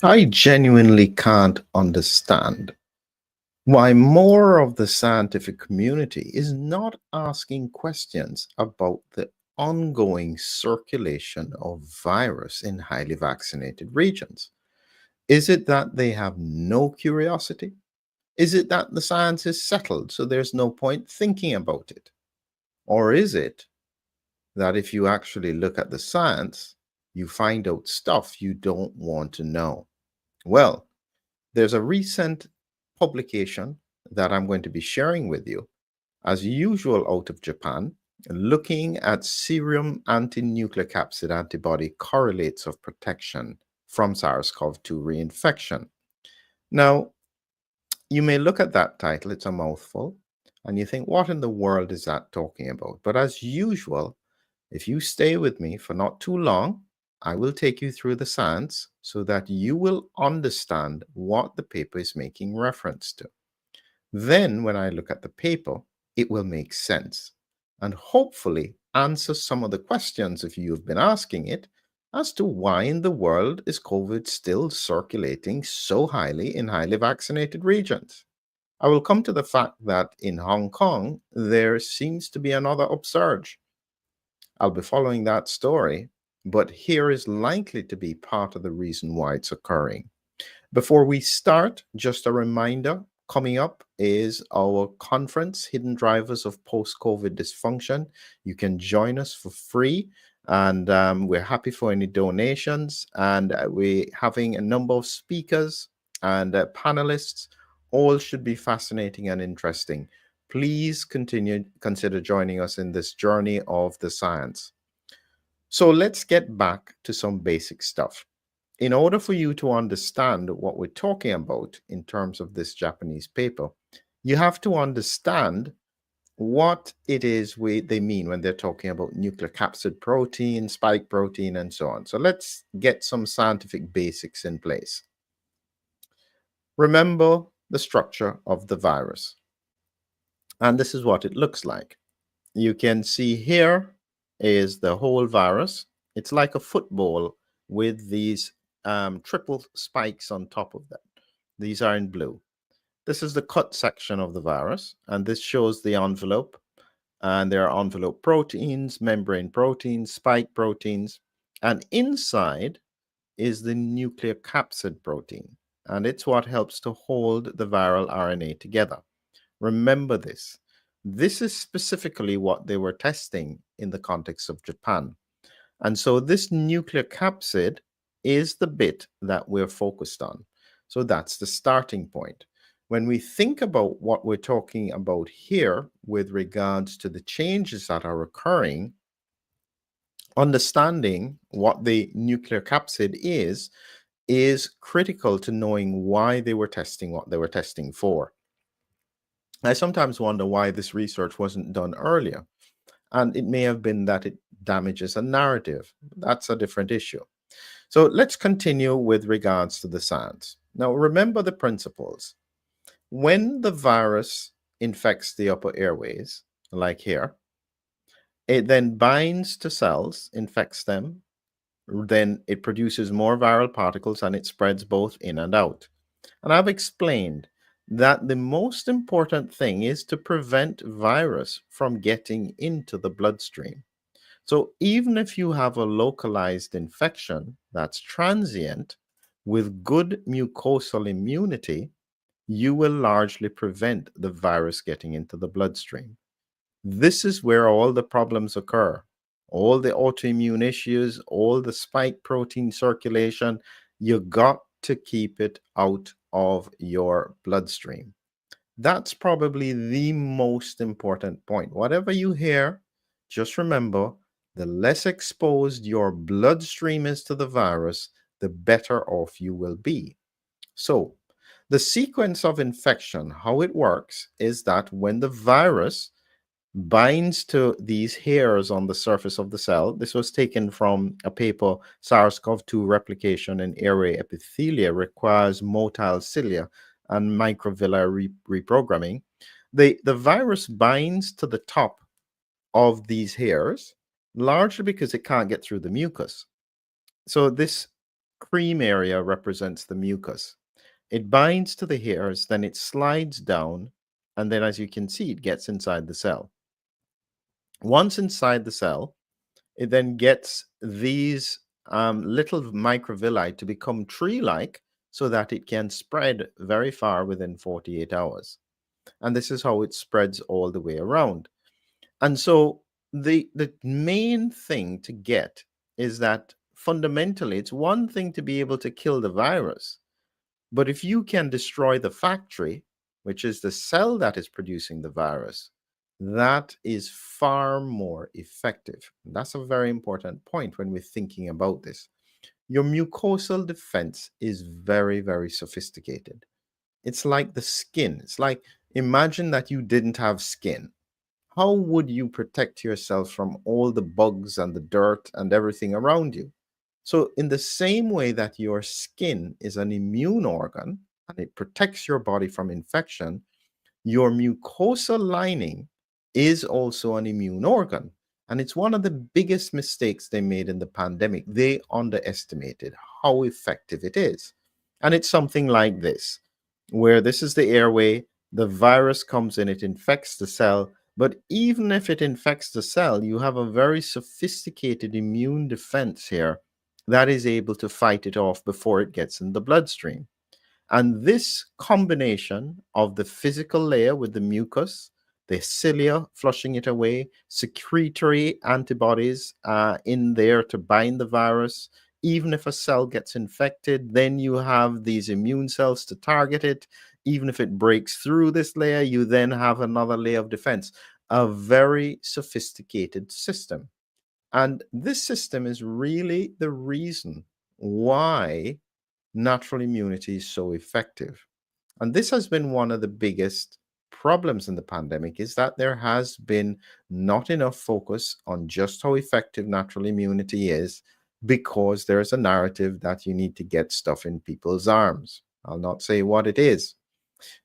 I genuinely can't understand why more of the scientific community is not asking questions about the ongoing circulation of virus in highly vaccinated regions. Is it that they have no curiosity? Is it that the science is settled, so there's no point thinking about it? Or is it that if you actually look at the science, you find out stuff you don't want to know? Well, there's a recent publication that I'm going to be sharing with you, as usual, out of Japan, looking at serum anti-nucleocapsid antibody correlates of protection from SARS-CoV-2 reinfection. Now, you may look at that title, it's a mouthful, and you think, what in the world is that talking about? But as usual, if you stay with me for not too long, I will take you through the science so that you will understand what the paper is making reference to. Then, when I look at the paper, it will make sense and hopefully answer some of the questions, if you've been asking it, as to why in the world is COVID still circulating so highly in highly vaccinated regions. I will come to the fact that in Hong Kong, there seems to be another upsurge. I'll be following that story, but here is likely to be part of the reason why it's occurring. Before we start, just a reminder, coming up is our conference, Hidden Drivers of Post-COVID Dysfunction. You can join us for free, and we're happy for any donations. And we're having a number of speakers and panelists. All should be fascinating and interesting. Please consider joining us in this journey of the science. So let's get back to some basic stuff. In order for you to understand what we're talking about in terms of this Japanese paper, you have to understand what it is they mean when they're talking about nucleocapsid protein, spike protein, and so on. So let's get some scientific basics in place. Remember the structure of the virus. And this is what it looks like. You can see here is the whole virus. It's like a football with these triple spikes on top of that. These are in blue. This is the cut section of the virus, and this shows the envelope. And there are envelope proteins, membrane proteins, spike proteins, and inside is the nucleocapsid protein, and it's what helps to hold the viral RNA together. Remember this. This is specifically what they were testing in the context of Japan. And so this nucleocapsid is the bit that we're focused on. So that's the starting point. When we think about what we're talking about here with regards to the changes that are occurring, understanding what the nucleocapsid is critical to knowing why they were testing what they were testing for. I sometimes wonder why this research wasn't done earlier. And it may have been that it damages a narrative. That's a different issue. So let's continue with regards to the science. Now, remember the principles. When the virus infects the upper airways, like here, it then binds to cells, infects them, then it produces more viral particles and it spreads both in and out. And I've explained that the most important thing is to prevent virus from getting into the bloodstream. So even if you have a localized infection that's transient with good mucosal immunity, you will largely prevent the virus getting into the bloodstream. This is where all the problems occur. All the autoimmune issues, all the spike protein circulation, you got to keep it out of your bloodstream. That's probably the most important point. Whatever you hear, just remember, the less exposed your bloodstream is to the virus, the better off you will be. So, the sequence of infection, how it works is that when the virus binds to these hairs on the surface of the cell. This was taken from a paper, SARS-CoV-2 replication in airway epithelia requires motile cilia and microvilli reprogramming. The virus binds to the top of these hairs, largely because it can't get through the mucus. So this cream area represents the mucus. It binds to the hairs, then it slides down, and then as you can see, it gets inside the cell. Once inside the cell, it then gets these little microvilli to become tree-like so that it can spread very far within 48 hours. And this is how it spreads all the way around. And so the main thing to get is that fundamentally, it's one thing to be able to kill the virus, but if you can destroy the factory, which is the cell that is producing the virus, that is far more effective. That's a very important point when we're thinking about this. Your mucosal defense is very, very sophisticated. It's like the skin. It's like, imagine that you didn't have skin. How would you protect yourself from all the bugs and the dirt and everything around you? So, in the same way that your skin is an immune organ and it protects your body from infection, your mucosal lining is also an immune organ. And it's one of the biggest mistakes they made in the pandemic. They underestimated how effective it is. And it's something like this, where this is the airway, the virus comes in, it infects the cell. But even if it infects the cell, you have a very sophisticated immune defense here that is able to fight it off before it gets in the bloodstream. And this combination of the physical layer with the mucus, the cilia flushing it away, secretory antibodies in there to bind the virus. Even if a cell gets infected, then you have these immune cells to target it. Even if it breaks through this layer, you then have another layer of defense. A very sophisticated system. And this system is really the reason why natural immunity is so effective. And this has been one of the biggest problems in the pandemic, is that there has been not enough focus on just how effective natural immunity is, because there's a narrative that you need to get stuff in people's arms. I'll not say what it is.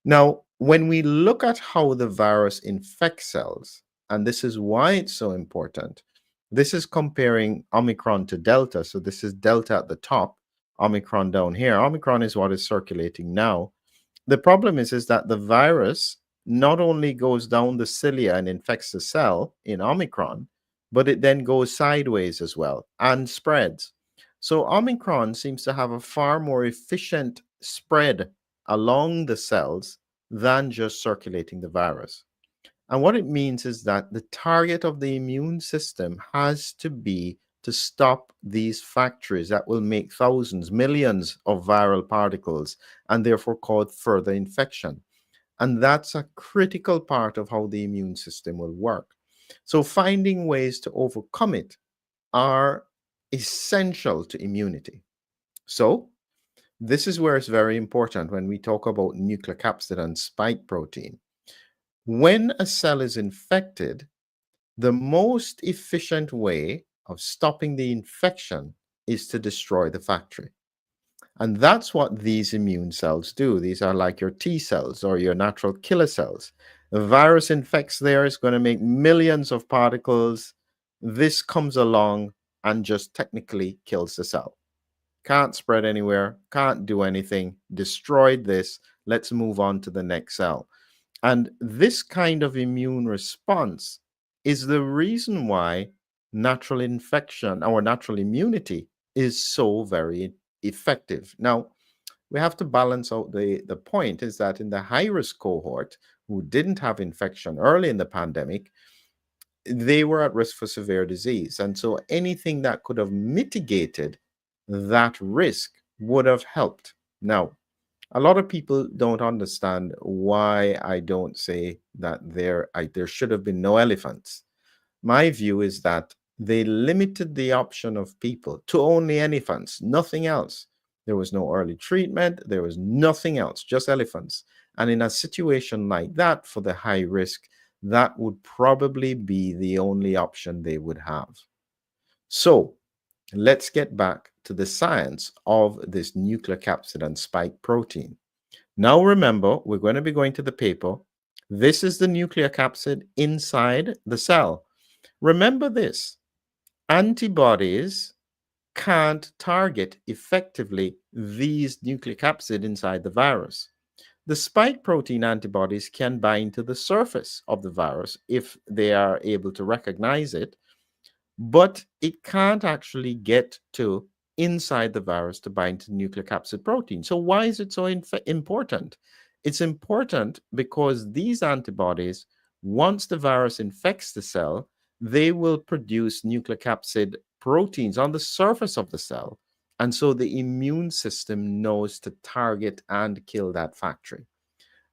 Now, when we look at how the virus infects cells, and this is why it's so important, this is comparing Omicron to Delta. So this is Delta at the top, Omicron down here. Omicron is what is circulating now. The problem is that the virus not only goes down the cilia and infects the cell in Omicron, but it then goes sideways as well and spreads. So Omicron seems to have a far more efficient spread along the cells than just circulating the virus. And what it means is that the target of the immune system has to be to stop these factories that will make thousands, millions of viral particles and therefore cause further infection. And that's a critical part of how the immune system will work. So finding ways to overcome it are essential to immunity. So this is where it's very important when we talk about nucleocapsid and spike protein. When a cell is infected, the most efficient way of stopping the infection is to destroy the factory. And that's what these immune cells do. These are like your T cells or your natural killer cells. The virus infects there, it's going to make millions of particles. This comes along and just technically kills the cell. Can't spread anywhere, can't do anything, destroyed this. Let's move on to the next cell. And this kind of immune response is the reason why natural infection or natural immunity is so very effective. Now, we have to balance out the point is that in the high-risk cohort who didn't have infection early in the pandemic, they were at risk for severe disease. And so anything that could have mitigated that risk would have helped. Now, a lot of people don't understand why I don't say that there should have been no elephants. My view is that they limited the option of people to only elephants, nothing else. There was no early treatment, there was nothing else, just elephants. And in a situation like that, for the high risk, that would probably be the only option they would have. So let's get back to the science of this nucleocapsid and spike protein. Now remember, we're going to be going to the paper. This is the nucleocapsid inside the cell. Remember this, antibodies can't target effectively these nucleocapsid inside the virus. The spike protein antibodies can bind to the surface of the virus if they are able to recognize it, but it can't actually get to inside the virus to bind to nucleocapsid protein. So why is it so important? It's important because these antibodies, once the virus infects the cell, they will produce nucleocapsid proteins on the surface of the cell. And so the immune system knows to target and kill that factory.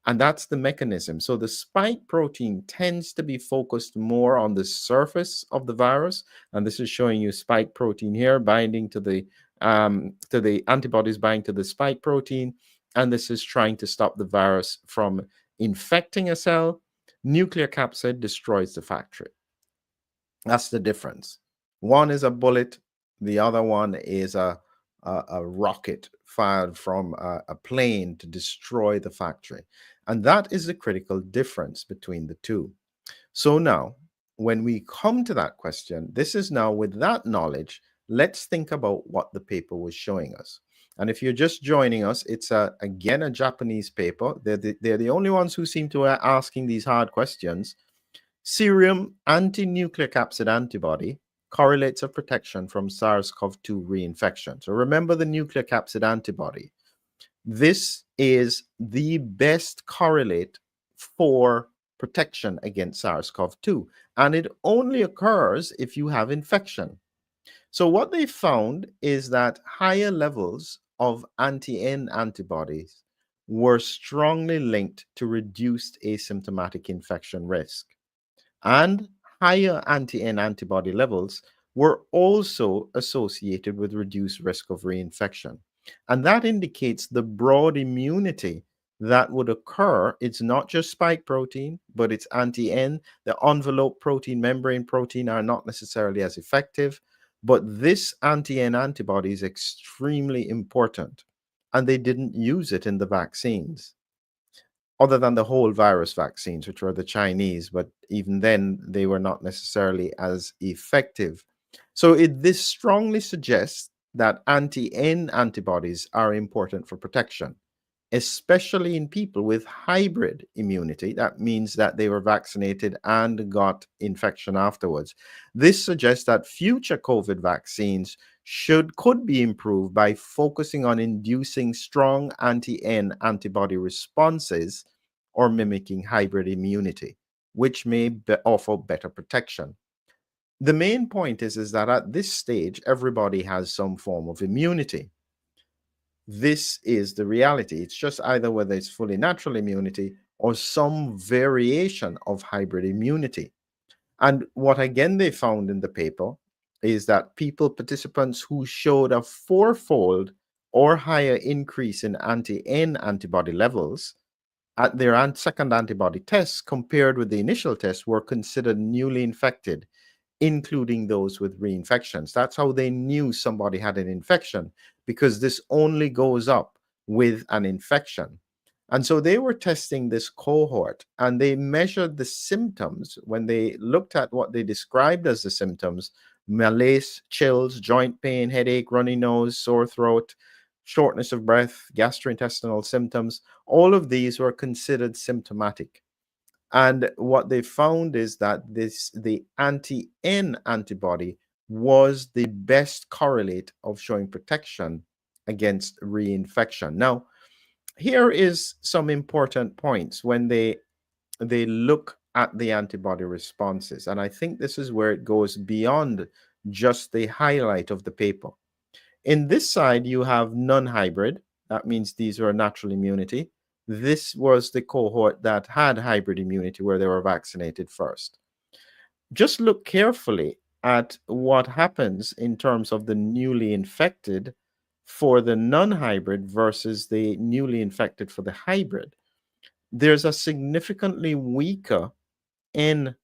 And that's the mechanism. So the spike protein tends to be focused more on the surface of the virus. And this is showing you spike protein here binding to the antibodies binding to the spike protein. And this is trying to stop the virus from infecting a cell. Nucleocapsid destroys the factory. That's the difference. One is a bullet. The other one is a rocket fired from a plane to destroy the factory. And that is the critical difference between the two. So now, when we come to that question, this is now with that knowledge, let's think about what the paper was showing us. And if you're just joining us, it's again a Japanese paper. They're the only ones who seem to be asking these hard questions. Serum anti-nucleocapsid antibody correlates of protection from SARS-CoV-2 reinfection. So remember the nucleocapsid antibody. This is the best correlate for protection against SARS-CoV-2, and it only occurs if you have infection. So what they found is that higher levels of anti-N antibodies were strongly linked to reduced asymptomatic infection risk. And higher anti-N antibody levels were also associated with reduced risk of reinfection. And that indicates the broad immunity that would occur. It's not just spike protein, but it's anti-N. The envelope protein, membrane protein are not necessarily as effective, but this anti-N antibody is extremely important. And they didn't use it in the vaccines, other than the whole virus vaccines, which were the Chinese, but even then they were not necessarily as effective. So this strongly suggests that anti-N antibodies are important for protection, especially in people with hybrid immunity. That means that they were vaccinated and got infection afterwards. This suggests that future COVID vaccines could be improved by focusing on inducing strong anti-N antibody responses or mimicking hybrid immunity, which may offer better protection. The main point is that at this stage, everybody has some form of immunity. This is the reality. It's just either whether it's fully natural immunity or some variation of hybrid immunity. And what again they found in the paper is that participants who showed a fourfold or higher increase in anti-N antibody levels at their second antibody test compared with the initial test were considered newly infected, including those with reinfections. That's how they knew somebody had an infection, because this only goes up with an infection. And so they were testing this cohort and they measured the symptoms when they looked at what they described as the symptoms: malaise, chills, joint pain, headache, runny nose, sore throat, shortness of breath, gastrointestinal symptoms. All of these were considered symptomatic. And what they found is that the anti-N antibody was the best correlate of showing protection against reinfection. Now, here is some important points when they look at the antibody responses. And I think this is where it goes beyond just the highlight of the paper. In this side, you have non-hybrid. That means these were natural immunity. This was the cohort that had hybrid immunity, where they were vaccinated first. Just look carefully at what happens in terms of the newly infected for the non-hybrid versus the newly infected for the hybrid. There's a significantly weaker N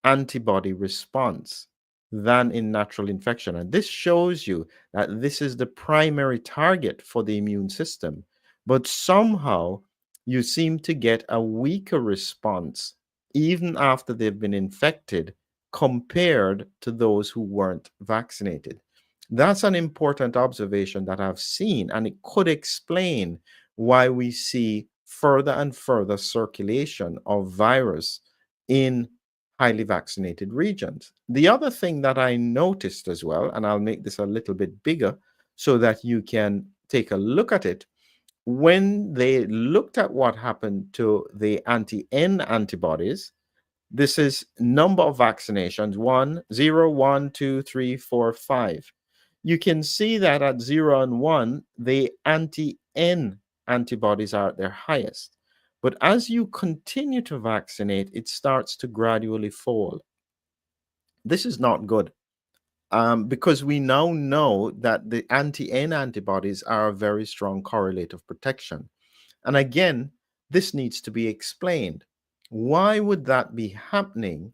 antibody response than in natural infection. And this shows you that this is the primary target for the immune system. But somehow you seem to get a weaker response even after they've been infected compared to those who weren't vaccinated. That's an important observation that I've seen, and it could explain why we see further and further circulation of virus in highly vaccinated regions. The other thing that I noticed as well, and I'll make this a little bit bigger so that you can take a look at it, when they looked at what happened to the anti-N antibodies, this is number of vaccinations, 1, 0, 1, 2, 3, 4, 5. You can see that at 0 and 1, the anti-N antibodies are at their highest. But as you continue to vaccinate, it starts to gradually fall. This is not good, because we now know that the anti-N antibodies are a very strong correlate of protection. And again, this needs to be explained. Why would that be happening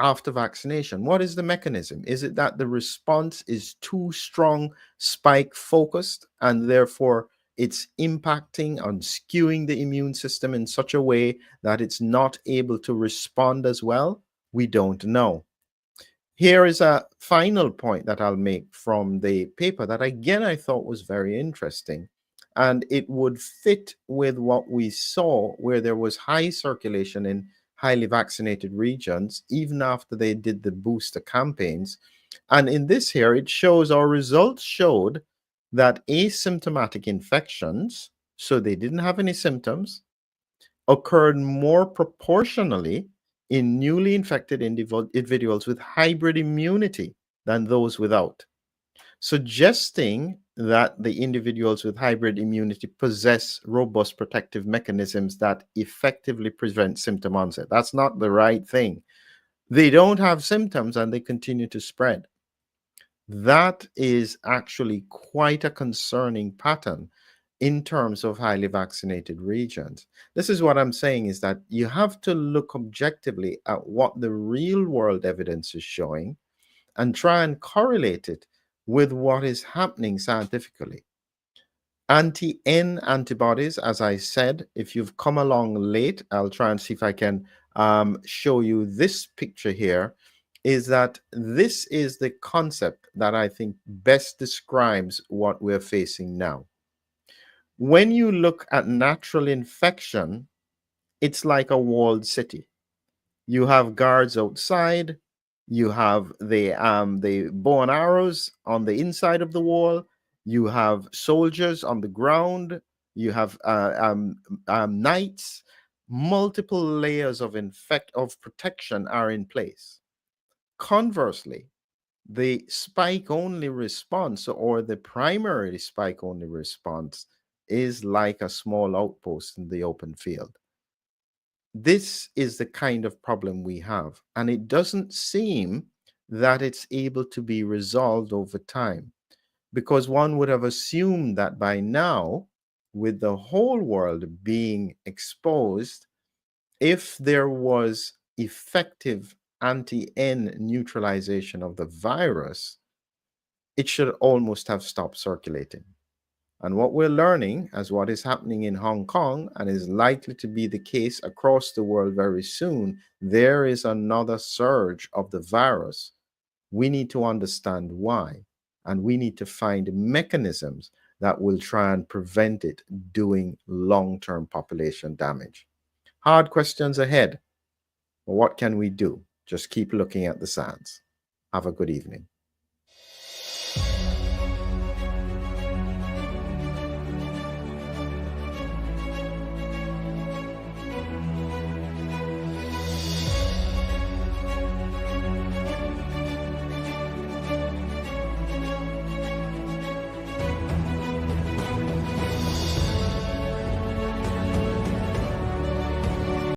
after vaccination? What is the mechanism? Is it that the response is too strong, spike focused, and therefore it's impacting on skewing the immune system in such a way that it's not able to respond as well? We don't know. Here is a final point that I'll make from the paper that, again, I thought was very interesting. And it would fit with what we saw, where there was high circulation in highly vaccinated regions, even after they did the booster campaigns. And in this here, it shows our results showed that asymptomatic infections, so they didn't have any symptoms, occurred more proportionally in newly infected individuals with hybrid immunity than those without, suggesting that the individuals with hybrid immunity possess robust protective mechanisms that effectively prevent symptom onset. That's not the right thing. They don't have symptoms and they continue to spread. That is actually quite a concerning pattern in terms of highly vaccinated regions. This is what I'm saying, is that you have to look objectively at what the real world evidence is showing and try and correlate it with what is happening scientifically. Anti-N antibodies, as I said, if you've come along late, I'll try and see if I can show you this picture here, is that this is the concept that I think best describes what we're facing now. When you look at natural infection, it's like a walled city. You have guards outside, you have the bow and arrows on the inside of the wall, you have soldiers on the ground, you have knights. Multiple layers of protection are in place. Conversely, the spike only response, or the primary spike only response, is like a small outpost in the open field. This is the kind of problem we have, and it doesn't seem that it's able to be resolved over time, because one would have assumed that by now, with the whole world being exposed, if there was effective anti-N neutralization of the virus, it should almost have stopped circulating. And what we're learning, as what is happening in Hong Kong and is likely to be the case across the world very soon, there is another surge of the virus. We need to understand why, and we need to find mechanisms that will try and prevent it doing long-term population damage. Hard questions ahead. But what can we do? Just keep looking at the science. Have a good evening.